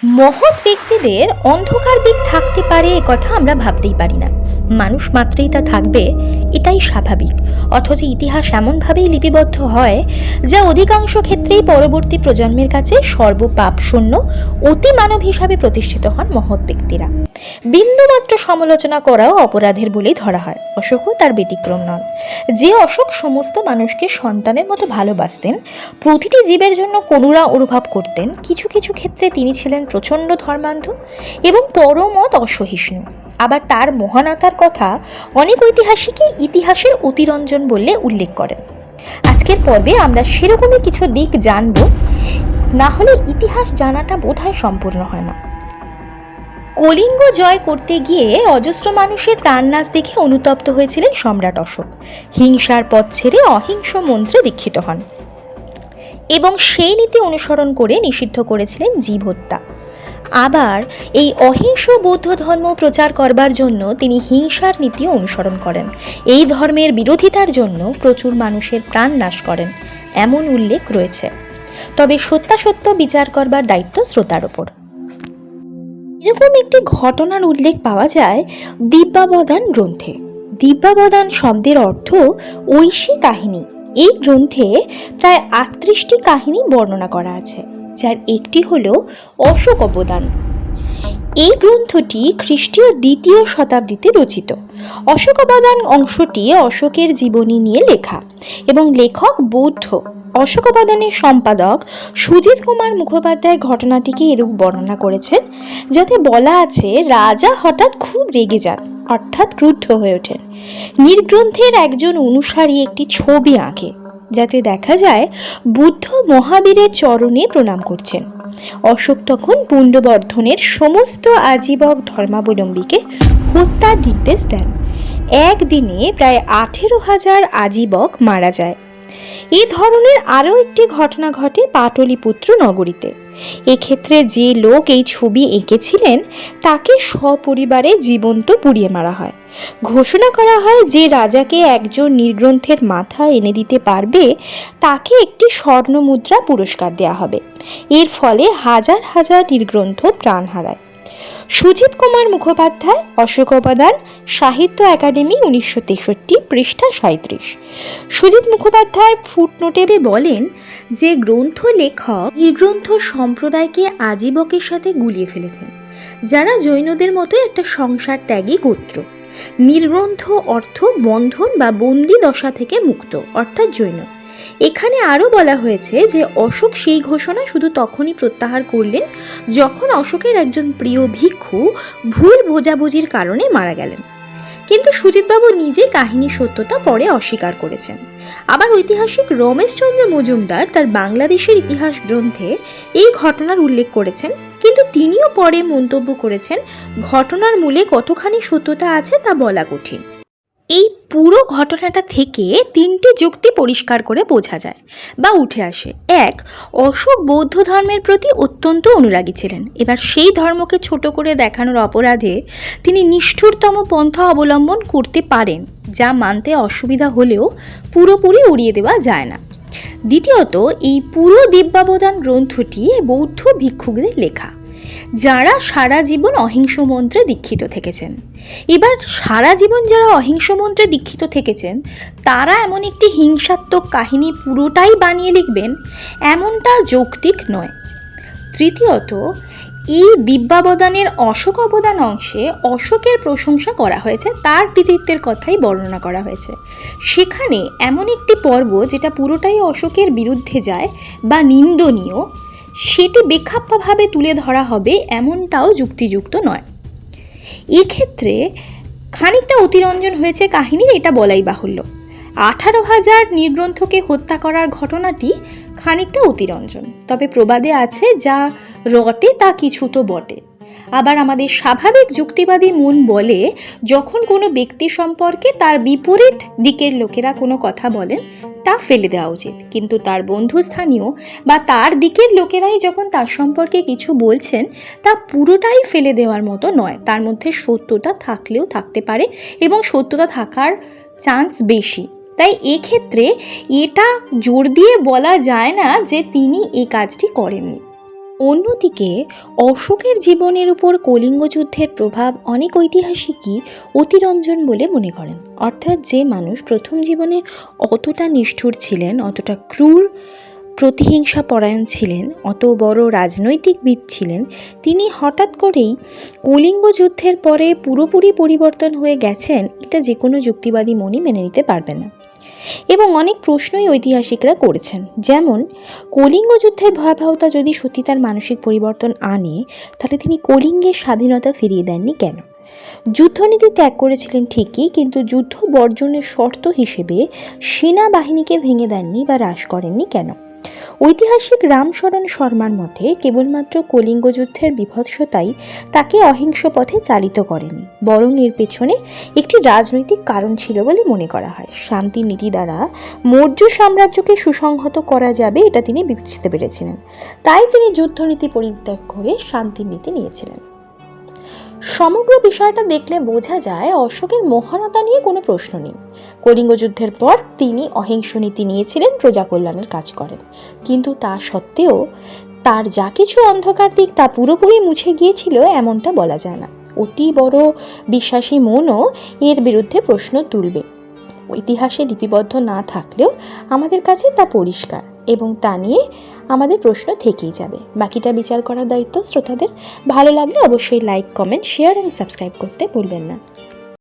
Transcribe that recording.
মহৎ ব্যক্তিদের অন্ধকার দিক থাকতে পারে এ কথা আমরা ভাবতেই পারি না। মানুষ মাত্রেই তা থাকবে, এটাই স্বাভাবিক। অথচ ইতিহাস এমনভাবেই লিপিবদ্ধ হয় যা অধিকাংশ ক্ষেত্রেই পরবর্তী প্রজন্মের কাছে সর্বপাপশূন্য অতি মানব হিসাবে প্রতিষ্ঠিত হন মহৎ ব্যক্তিরা। বিন্দুমাত্র সমালোচনা করাও অপরাধের বলেই ধরা হয়। অশোকও তার ব্যতিক্রম নন। যে অশোক সমস্ত মানুষকে সন্তানের মতো ভালোবাসতেন, প্রতিটি জীবের জন্য করুণা অনুভব করতেন, কিছু কিছু ক্ষেত্রে তিনি ছিলেন প্রচণ্ড ধর্মান্ধ এবং পরমত অসহিষ্ণু। আবার তার মহানতার কথা অনেক ঐতিহাসিকই ইতিহাসের অতিরঞ্জন বললে উল্লেখ করেন। আজকের পর্বে আমরা সেরকমই কিছু দিক জানব, না হলে ইতিহাস জানাটা বোধহয় সম্পূর্ণ হয় না। কলিঙ্গ জয় করতে গিয়ে অজস্র মানুষের প্রাণনাশ দেখে অনুতপ্ত হয়েছিলেন সম্রাট অশোক। হিংসার পথ ছেড়ে অহিংস মন্ত্রে দীক্ষিত হন এবং সেই নীতি অনুসরণ করে নিষিদ্ধ করেছিলেন জীব হত্যা। আবার এই অহিংস বৌদ্ধ ধর্ম প্রচার করবার জন্য তিনি হিংসার নীতিও অনুসরণ করেন। এই ধর্মের বিরোধিতার জন্য প্রচুর মানুষের প্রাণ নাশ করেন, এমন উল্লেখ রয়েছে। তবে সত্যাসত্য বিচার করবার দায়িত্ব শ্রোতার ওপর। এরকম একটি ঘটনার উল্লেখ পাওয়া যায় দিব্যাবদান গ্রন্থে। দিব্যাবদান শব্দের অর্থ ঐশী কাহিনী। এই গ্রন্থে প্রায় 38টি কাহিনী বর্ণনা করা আছে, যার একটি হল অশোক অবদান। এই গ্রন্থটি খ্রিস্টীয় 2য় শতাব্দীতে রচিত। অশোক অবদান অংশটি অশোকের জীবনী নিয়ে লেখা এবং লেখক বৌদ্ধ। অশোক অবদানের সম্পাদক সুজিত কুমার মুখোপাধ্যায় ঘটনাটিকে এরূপ বর্ণনা করেছেন, যাতে বলা আছে রাজা হঠাৎ খুব রেগে যান, অর্থাৎ ক্রুদ্ধ হয়ে ওঠেন। নির্গ্রন্থের একজন অনুসারী একটি ছবি আঁকে, যাতে দেখা যায় বুদ্ধ মহাবীরের চরণে প্রণাম করছেন। অশোক তখন পুণ্ডবর্ধনের সমস্ত আজীবক ধর্মাবলম্বীকে হত্যার নির্দেশ দেন। একদিনে প্রায় 18,000 আজীবক মারা যায়। এই ধরনের আরও একটি ঘটনা ঘটে পাটলিপুত্র নগরীতে। এক্ষেত্রে যে লোক এই ছবি এঁকেছিলেন তাকে সপরিবারে জীবন্ত পুড়িয়ে মারা হয়। ঘোষণা করা হয় যে রাজাকে একজন নির্গ্রন্থের মাথা এনে দিতে পারবে তাকে একটি স্বর্ণ মুদ্রা পুরস্কার দেওয়া হবে। এর ফলে হাজার হাজার নির্গ্রন্থ প্রাণ হারায়। সুজিত কুমার মুখোপাধ্যায়, অশোক অবদান, সাহিত্য একাডেমি, 1963, পৃষ্ঠা 37। সুজিত মুখোপাধ্যায় ফুটনোটে বলেন যে গ্রন্থ লেখক নির্গ্রন্থ সম্প্রদায়কে আজীবকের সাথে গুলিয়ে ফেলেছেন, যারা জৈনদের মতো একটা সংসার ত্যাগী গোত্র। নির্গ্রন্থ অর্থ বন্ধন বা বন্দি দশা থেকে মুক্ত, অর্থাৎ জৈন। এখানে আরও বলা হয়েছে যে অশোক সেই ঘোষণা শুধু তখনই প্রত্যাহার করলেন যখন অশোকের একজন প্রিয় ভিক্ষু ভুল বোঝাবুঝির কারণে মারা গেলেন। কিন্তু সুজিতবাবু নিজে কাহিনী সত্যতা পরে অস্বীকার করেছেন। আবার ঐতিহাসিক রমেশচন্দ্র মজুমদার তার বাংলাদেশের ইতিহাস গ্রন্থে এই ঘটনার উল্লেখ করেছেন, কিন্তু তিনিও পরে মন্তব্য করেছেন ঘটনার মূলে কতখানি সত্যতা আছে তা বলা কঠিন। এই পুরো ঘটনাটা থেকে 3টি যুক্তি পরিষ্কার করে বোঝা যায় বা উঠে আসে। 1, অশোক বৌদ্ধ ধর্মের প্রতি অত্যন্ত অনুরাগী ছিলেন। এবার সেই ধর্মকে ছোট করে দেখানোর অপরাধে তিনি নিষ্ঠুরতম পন্থা অবলম্বন করতে পারেন, যা মানতে অসুবিধা হলেও পুরোপুরি উড়িয়ে দেওয়া যায় না। দ্বিতীয়ত, এই পুরো দিব্যাবদান গ্রন্থটি বৌদ্ধ ভিক্ষুকদের লেখা, যারা সারা জীবন অহিংস মন্ত্রে দীক্ষিত থেকেছেন। এবার সারা জীবন যারা অহিংস মন্ত্রে দীক্ষিত থেকেছেন তারা এমন একটি হিংসাত্মক কাহিনী পুরোটাই বানিয়ে লিখবেন, এমনটা যৌক্তিক নয়। তৃতীয়ত, এই দিব্যাবদানের অশোক অবদান অংশে অশোকের প্রশংসা করা হয়েছে, তার কৃতিত্বের কথাই বর্ণনা করা হয়েছে। সেখানে এমন একটি পর্ব যেটা পুরোটাই অশোকের বিরুদ্ধে যায় বা নিন্দনীয়, সেটি বেখাপ্পাভাবে তুলে ধরা হবে, এমনটাও যুক্তিযুক্ত নয়। এক্ষেত্রে খানিকটা অতিরঞ্জন হয়েছে কাহিনীর, এটা বলাই বাহুল্য। 18,000 নির্গ্রন্থকে হত্যা করার ঘটনাটি খানিকটা অতিরঞ্জন, তবে প্রবাদে আছে যা রটে তা কিছু তো বটে। আবার আমাদের স্বাভাবিক যুক্তিবাদী মন বলে যখন কোনো ব্যক্তি সম্পর্কে তার বিপরীত দিকের লোকেরা কোনো কথা বলেন তা ফেলে দেওয়া উচিত, কিন্তু তার বন্ধুস্থানীয় বা তার দিকের লোকেরাই যখন তার সম্পর্কে কিছু বলছেন তা পুরোটাই ফেলে দেওয়ার মতো নয়। তার মধ্যে সত্যতা থাকলেও থাকতে পারে এবং সত্যতা থাকার চান্স বেশি। তাই এক্ষেত্রে এটা জোর দিয়ে বলা যায় না যে তিনি এই কাজটি করেননি। অন্যদিকে অশোকের জীবনের উপর কলিঙ্গ যুদ্ধের প্রভাব অনেক ঐতিহাসিকই অতিরঞ্জন বলে মনে করেন। অর্থাৎ যে মানুষ প্রথম জীবনে অতটা নিষ্ঠুর ছিলেন, অতটা ক্রূর প্রতিহিংসা পরায়ণ ছিলেন, অত বড় রাজনৈতিকবিদ ছিলেন, তিনি হঠাৎ করেই কলিঙ্গ যুদ্ধের পরে পুরোপুরি পরিবর্তন হয়ে গেছেন, এটা যে কোনো যুক্তিবাদী মনই মেনে নিতে পারবে না। এবং অনেক প্রশ্নই ঐতিহাসিকরা করেছেন, যেমন কলিঙ্গ যুদ্ধের ভয়াবহতা যদি সত্যি তার মানসিক পরিবর্তন আনে, তাহলে তিনি কলিঙ্গের স্বাধীনতা ফিরিয়ে দেননি কেন? যুদ্ধনীতি ত্যাগ করেছিলেন ঠিকই, কিন্তু যুদ্ধ বর্জনের শর্ত হিসেবে সেনাবাহিনীকে ভেঙে দেননি বা হ্রাস করেননি কেন? ঐতিহাসিক রামশরণ শর্মার মতে কেবলমাত্র কলিঙ্গ যুদ্ধের বিভৎসতাই তাকে অহিংস পথে চালিত করেনি, বরং এর পেছনে একটি রাজনৈতিক কারণ ছিল বলে মনে করা হয়। শান্তি নীতি দ্বারা মৌর্য সাম্রাজ্যকে সুসংহত করা যাবে এটা তিনি বুঝতে পেরেছিলেন, তাই তিনি যুদ্ধনীতি পরিত্যাগ করে শান্তির নীতি নিয়েছিলেন। সমগ্র বিষয়টা দেখলে বোঝা যায় অশোকের মহানতা নিয়ে কোনো প্রশ্ন নেই। কলিঙ্গ যুদ্ধের পর তিনি অহিংস নীতি নিয়েছিলেন, প্রজা কল্যাণের কাজ করেন, কিন্তু তা সত্ত্বেও তার যা কিছু অন্ধকার দিক তা পুরোপুরি মুছে গিয়েছিল এমনটা বলা যায় না। অতি বড় বিশ্বাসী মনও এর বিরুদ্ধে প্রশ্ন তুলবে। ইতিহাসে লিপিবদ্ধ না থাকলেও আমাদের কাছে তা পরিষ্কার, এবং তা নিয়ে আমাদের প্রশ্ন থেকেই যাবে। বাকিটা বিচার করার দায়িত্ব শ্রোতাদের। ভালো লাগলে অবশ্যই like, comment, share and subscribe করতে ভুলবেন না।